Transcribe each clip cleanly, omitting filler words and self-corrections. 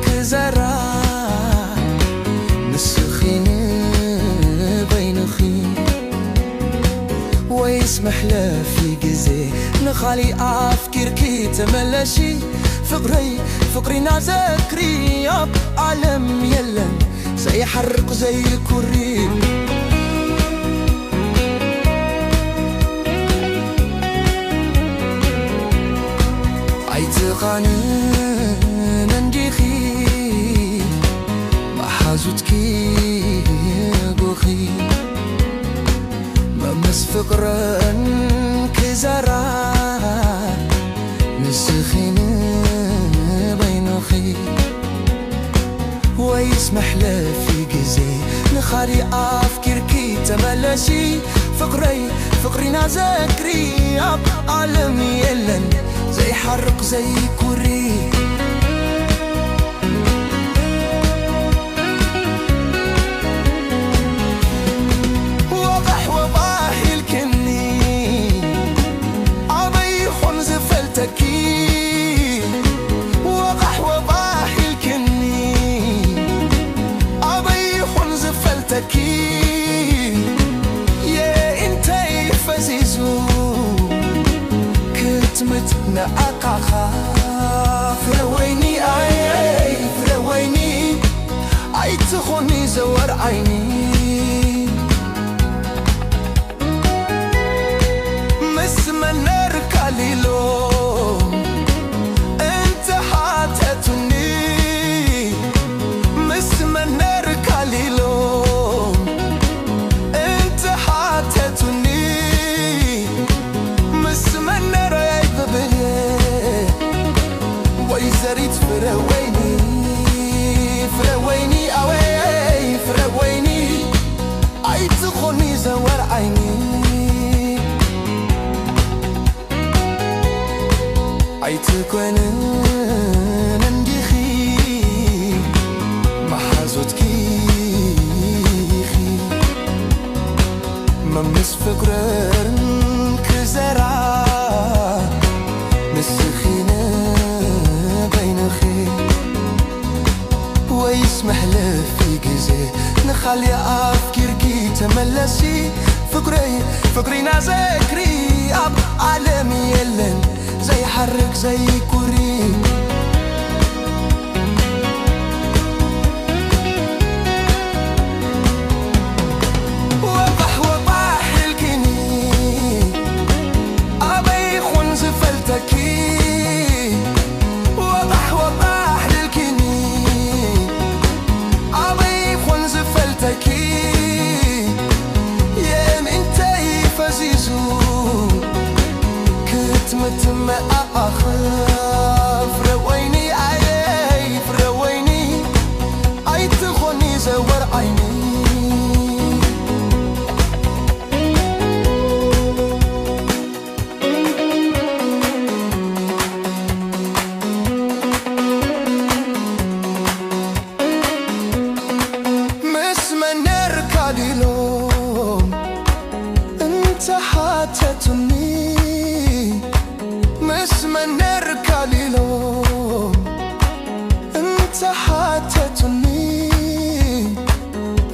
كزرع نسخين بينخي ويسمح له في جزي نخالي أفكر كي تملشي فقري نذكري ياب عالم يلن زي حرق زي كوري عيتقانن انديخي محازوتكي قوخي ممس فقرن كزرع نسخين بينخي ويسمح له في جزي نخالي أفكر كي تملشي فقري نذكري ياب عالم يلن زي حرق زي كوري وضح الكني عبي خنز فلتكي وضح الكني عبي خنز فلتكي يا انتي فزيزو كتمتنا أقاخا فرويني فرويني تخوني زور عيني مسمى كاليلو انت حاتتني مسمى كاليلو انت حاتتني مسمى ويزريت فرويني أوي فرويني تخوني زور عيني تكونن انديخي محازوتكي ممس فقرن كزرع نسخين بينخي ويسمح له في جزي نخلي أفكر كي تملسي فقري نذكري أب عالمي يلن زي حرك زي كوري وضح الكني أبي خنز فلتكي وضح للكني أبي خنز فلتكي يا انتي فزيزو كتمت أخاف فرويني فرويني تخوني زور عيني كاليلوم انت حاتتني مسمى كاليلوم انت حاتتني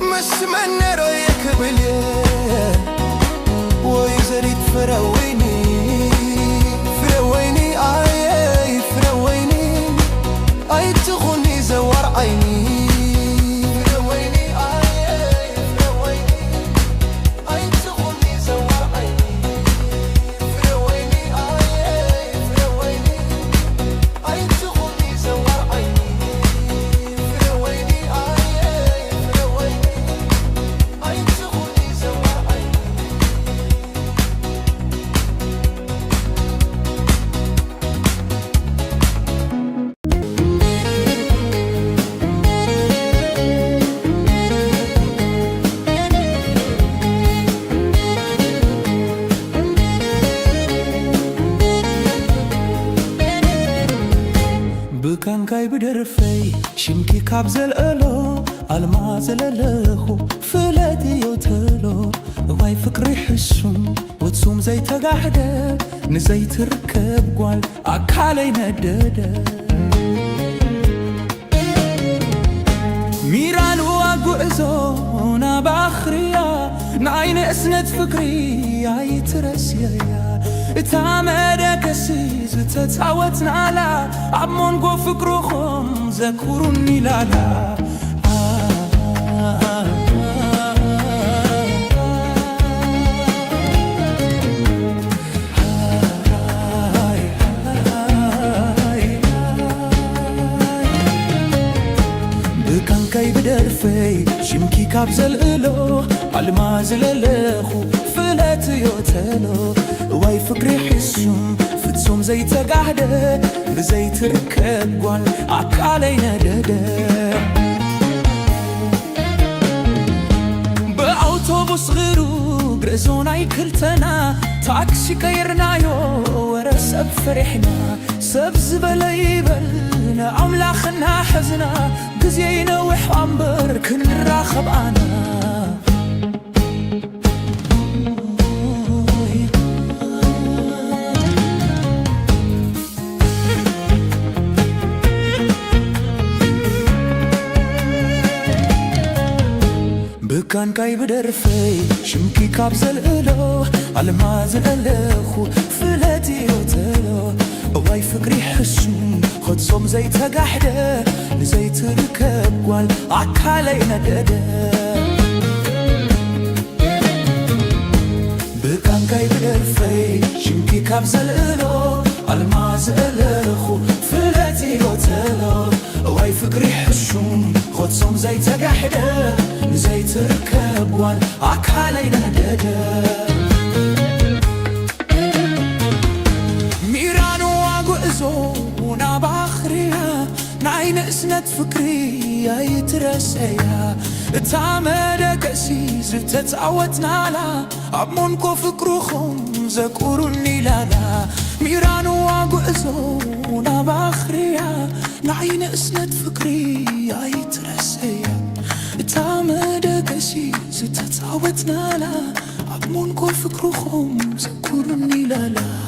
مسمى رأيك بليه ويزريت فرويني تغني زور عيني بكان كاي بدرفي شمكي كابزل ألو المازل لخو فلاتي يوتلو واي فكري حسوم وتسوم زي تقعدة نزي تركب قوال أكالي نددة نعين اسند فكري يترسيا تامدكسي زتتعوتنا على عمونكو فكركم ذكروني لالا كي بدرفي شمكي كابزل إلو عالماز للخو فلات يوتلو واي فكري حسوم فتسوم زي تقعدة بزي تركب قوال عكالي ندده بأوتوبوس غيرو قرزوناي كلتنا تاكسي كيرنايو ورسب فرحنا سب زبليبلنا عملاخنا حزنا قزينا وحامبر كنراخب أنا بكان كاي بدرفي شمكي كابزل إلو عالماز الألخو فلاتي يوتلو واي فكري حسون خد صوم زي تقحده لزي تركب قوال عكالي ندده بكان كاي بدرفي شمكي كابزل إلو عالماز الألخو فلاتي يوتلو واي فكري حسون خد صوم زي تقحده لزي تركب قوال عكالي ندده ونا باخريا نعين اسند فكري يترسيا تعمد كسيز تتعوتنا على عمونكو فكروخم ذكروني لالا ميران واقو ونا باخريا نعين اسند فكري يترسيا تعمد كسيز تتعوتنا على عمونكو فكروخم ذكروني لالا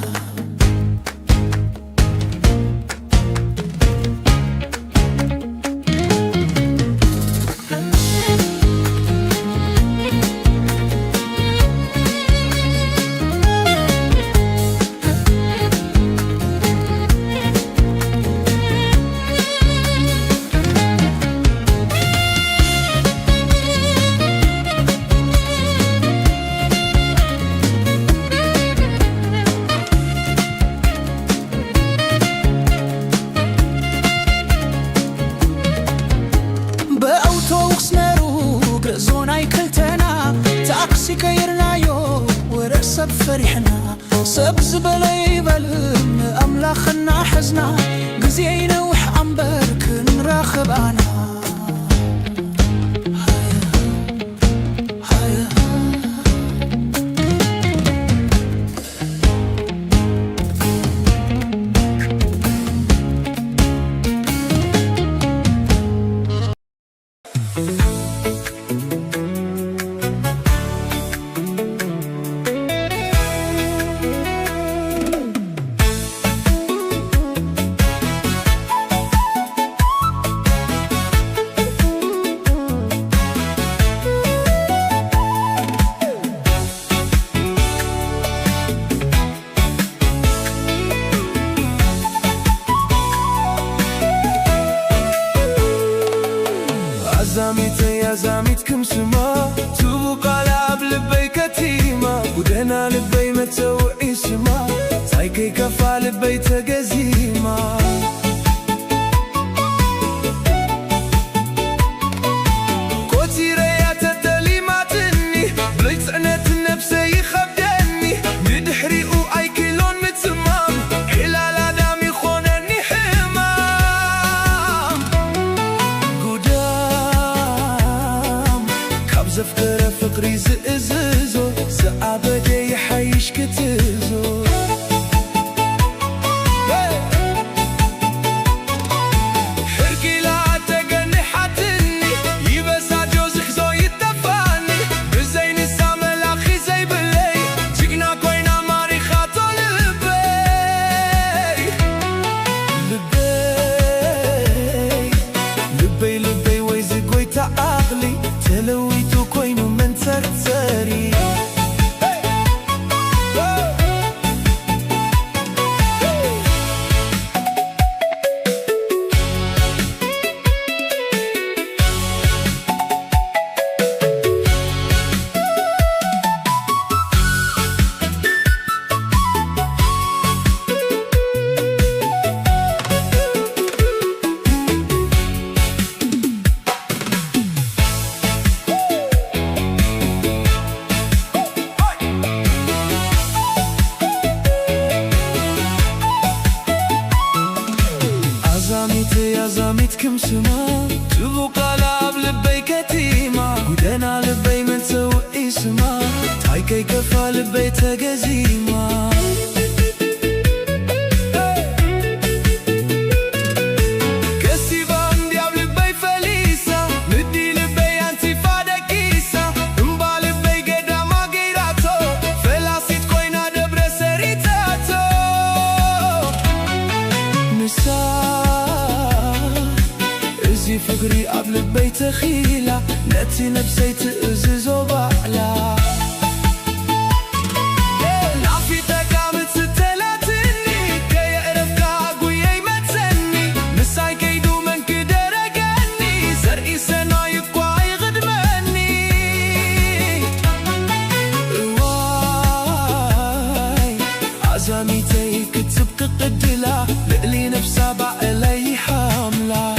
كيرنايو ورسب فرحنا سب زبلي بلم أملاخنا حزنا قزينا وحعنبر كنراخب أنا زاميت كم سما تبقى لعب لبي كتيمة ودهنا لبي متوعي سما سايكي كفا لبي تقزيمة كوتي ريات التليماتني بليت عنات نفسي خبدني ندحري وعي كيلون متمام حلال آدامي خونني حمام زفكر فقري زئززو سعبدي يحيش كتزو حركي لا تقني حتني يبسا جوزك زو يتفاني بزين السامل اخي زي بلي جينا كوينا ماري خاطو لبي ويزك ويتا عقلي تلويتو كوينو من ترتري عزاميتي عزاميتكم سما تبقى لعب لبي كتيمة ودنا لبي من تسوي اسما تايكي كفا لبي تقزيمة فقري قبل بيت خيلة نأتي نفسي تأززو بعلا نعفيتك عمت ستلاتني كي يقرفك عقويي ما تسني مساي كيدو من كده رقاني زرقي سنايك وعي غدماني واي عزاميتي كتبقى قدلا لقلي نفسها بعلي حاملة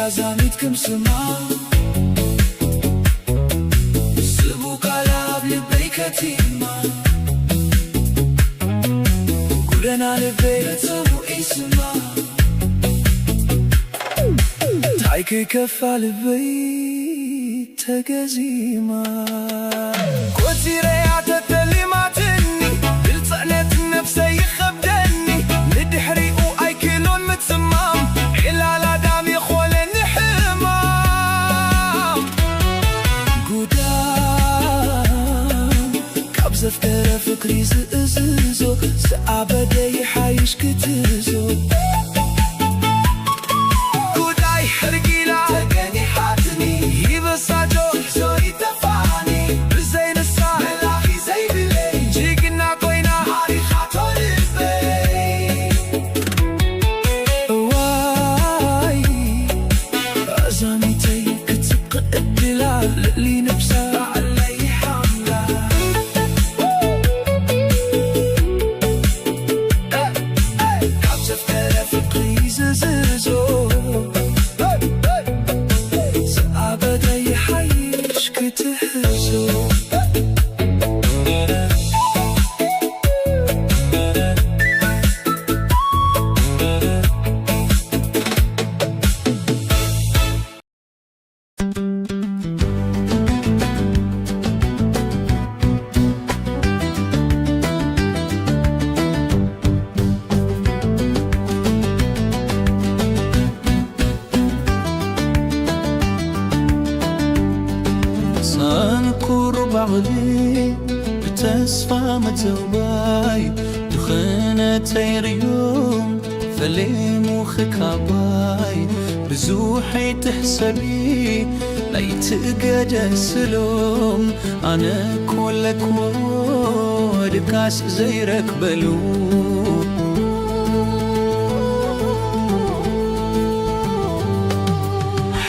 عزاميتكم سما سبوك على لبي كتيمة قولنا لبي تبو اسما تايكي كفا لبي تقزيمة كوتي ريعة تليماتني بالطعنة نفسي يخبدني ندحري وأي كيلون متسمام إلا لا دامي زفتر فكري زقززو سأبدي حايش كتزو كوداي رجيلا تقاني حاتني يبساجو زوي تفاني بزين السان ملاحي زي بلي جيقنا قوينا هاري خاطر البي واي عزاميتي كتبقى الدلال لقلي نفسها بعضي بتسفى متوباي دخنتي ريوم فلي مخك عباي بزوحي تحسبي ليتقاد سلوم أنا كلك ودكاس زيرك بلو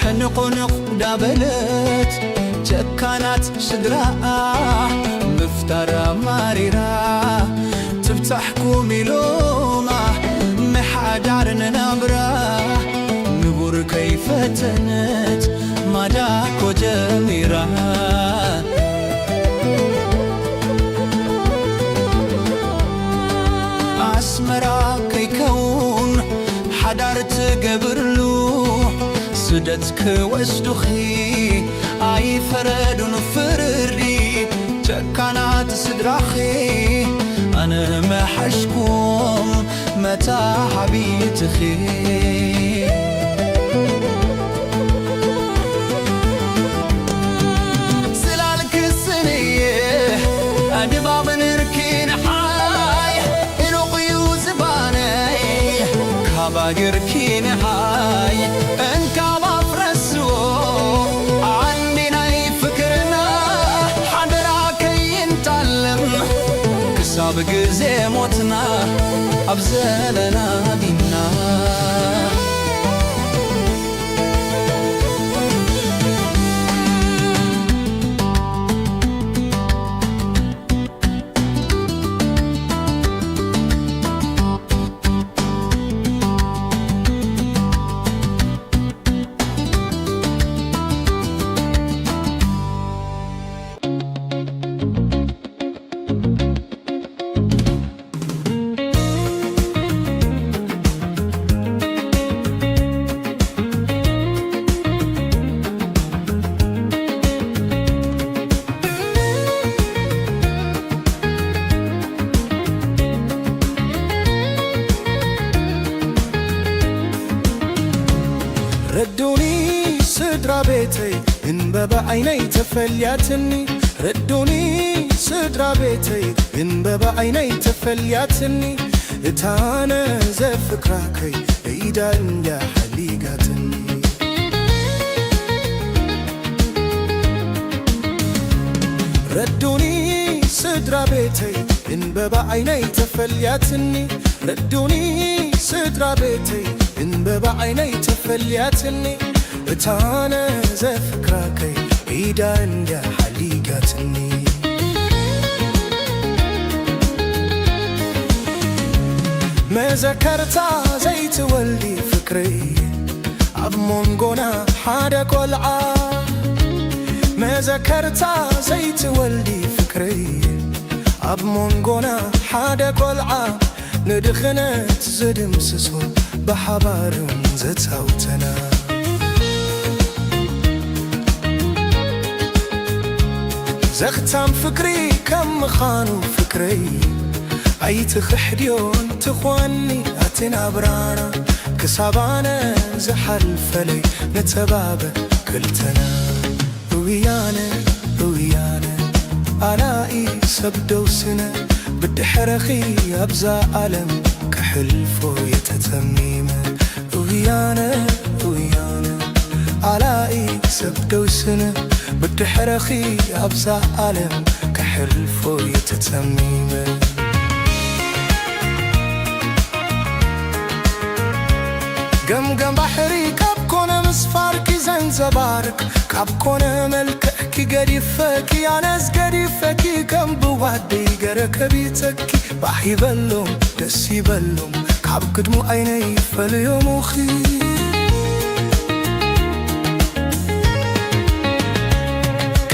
حنقنق دابلت جكانات شدراء مفترة ماريرا تفتحكو ميلومة محاجارن نبرا نبور كيف تنت مداكو جميرا أسمرا كيكون حدارت قبرلو سدتك واسدخي أي فردون فردي تكانات صدراخي أنا ما حشكم متى حبيتخي سلالك السنية أدباب نركين حاي إنو قيوز باني كاباقر كين حاي انكا بفرسو بجزء موتنا أبزلنا بينا በበዓይነይ ተፈልያትኒ ረዶኒ ስድራ ቤተይ ግን በበዓይነይ ተፈልያትኒ እታነ ዘፍቅራከይ ኢዳ እንድያ ሓሊጋትኒ ረዶኒ ስድራ ቤተይ ግን በበዓይነይ ተፈልያትኒ ረዶኒ ስድራ ቤተይ ግን በበዓይነይ ተፈልያትኒ እታነ ዘፍቅራከይ ኢዳ እንድያ ሓሊጋትኒ መዘከርታ ዘይትወልዲ ፍቅሪ ኣብ መንጎና ሓደ ቆልዓ መዘከርታ ዘይትወልዲ ፍቅሪ ኣብ መንጎና ሓደ ቆልዓ ንድኽነት ዝድምስሶ ብሓባርን ዘፃውተና ዘኽታም ፍቅሪ ከም ምዃኑ ፍቅሪ ኣይትኽሕድዮን ትኾኒ ኣትናብራና ክሳባነ ዝሓልፈለይ ነተባበ ክልተና እውያነ እውያነ ኣላኢ ሰብ ደውስነ ብድሕረኺ ኣብዛ ዓለም ክሕልፎ የተተሚመ እውያነ እውያነ ኣላኢ ሰብ ደውስነ ብድሕረኺ ኣብዛ ዓለም ክሕልፎ የተተሚመ ገምገም ባሕሪ ካብ ኮነ ምስፋርኪ ዘንዘባርክ ካብ ኮነ መልክዕኪ ገዲፈኪ ኣነስ ገዲፈኪ ከም ብዋዲ ገረከቢተኪ ባሕ ይበሎም ደስ ይበሎም ካብ ቅድሙ ዓይነይ ፈልዮሙኺ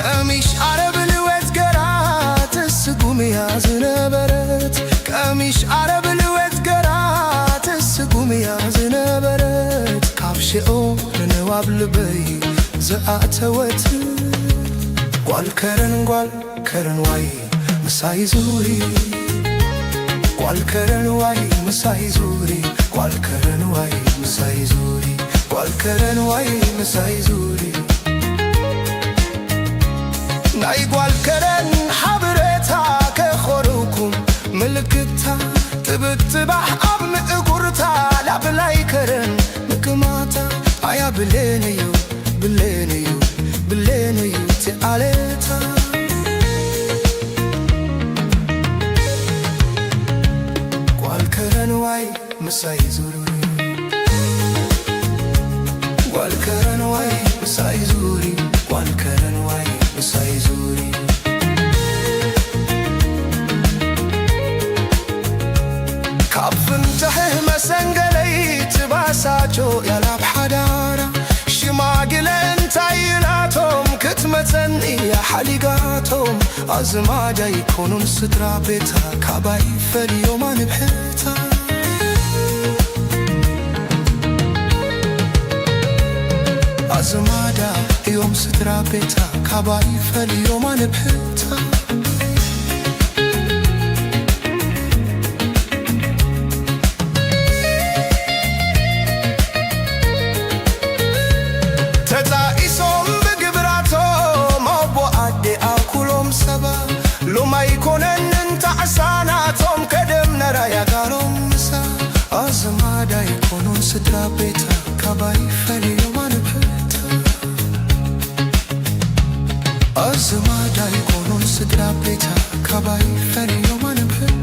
ቀሚሽ ዓረብ ልወት ገራት እስጉምያ ዝነበረት ቀሚሽ ዓረብ ልወት ገራት እስጉምያ ዝነበረት ካብ ሽኦ ንነዋብ ልበይ ዝኣተወት ጓል ከረን ዋይ ምሳይ ዙሪ ጓል ከረን ዋይ ምሳይ ዙሪ ጓል ከረን ዋይ ምሳይ ዙሪ ጓል ከረን ዋይ ምሳይ ዙሪ ናይ ጓል ከረን ሓበሬታ ከኸሩኩም ምልክታ ጥብጥባሕ ኣብ ምእጉርታ ላብላይ ከረን ምክማታ ኣያ ብሌንዩ ብሌንዩ ብሌንዩ ትዓሌታ ጓል ከረን ዋይ ምሳይ ዙሪ ጓል ከረን ዋይ ምሳይ ዙሪ ጓል ከረን ዋይ ምሳይ ዙሪ ካብ ፍንትሕህ መሰንገለይት ባሳቾ ያላብ ሓዳራ ሽማግለ እንታይ ኢላቶም ክትመፀኒ ሓሊጋቶም ኣዝማድ ኣይኮኑን ስድራ ቤታ ካባይ ፈልዮም ኣንብሕታ ኣዝማዳ እዮም ስድራ ቤታ ካባይ ፈልዮም ኣንብሕታ ተጣኢሶም ብግብራቶም ኣቦ ኣዴ ኣኩሎም ሰባ ሎም ኣይኮነንን ታዕሳናቶም ከደም ነራ ያጋሮም ምሳ ኣዝማድ ኣይኮኑን ስድራ ቤታ ካባይ ፈልዮም ኣንብሕታ ኣዝማድ ኣይኮኑን ስድራ ቤታ ካባይ ፈልዮም ኣንብሕታ